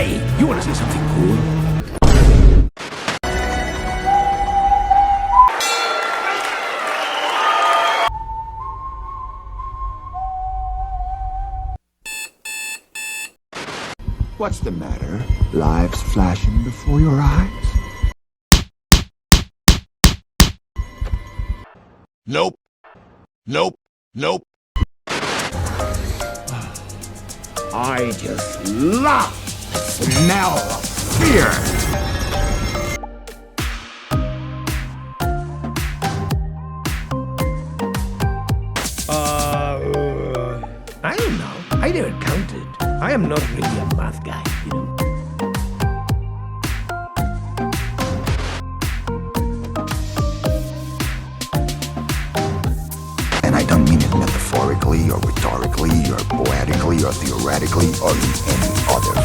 Hey, you want to see something cool? What's the matter? Lives flashing before your eyes? Nope. Nope. Nope. I just love the smell of fear. I don't know. I never counted. I am not really a math guy, you know. And I don't mean it metaphorically or rhetorically or poetically or theoretically or in any other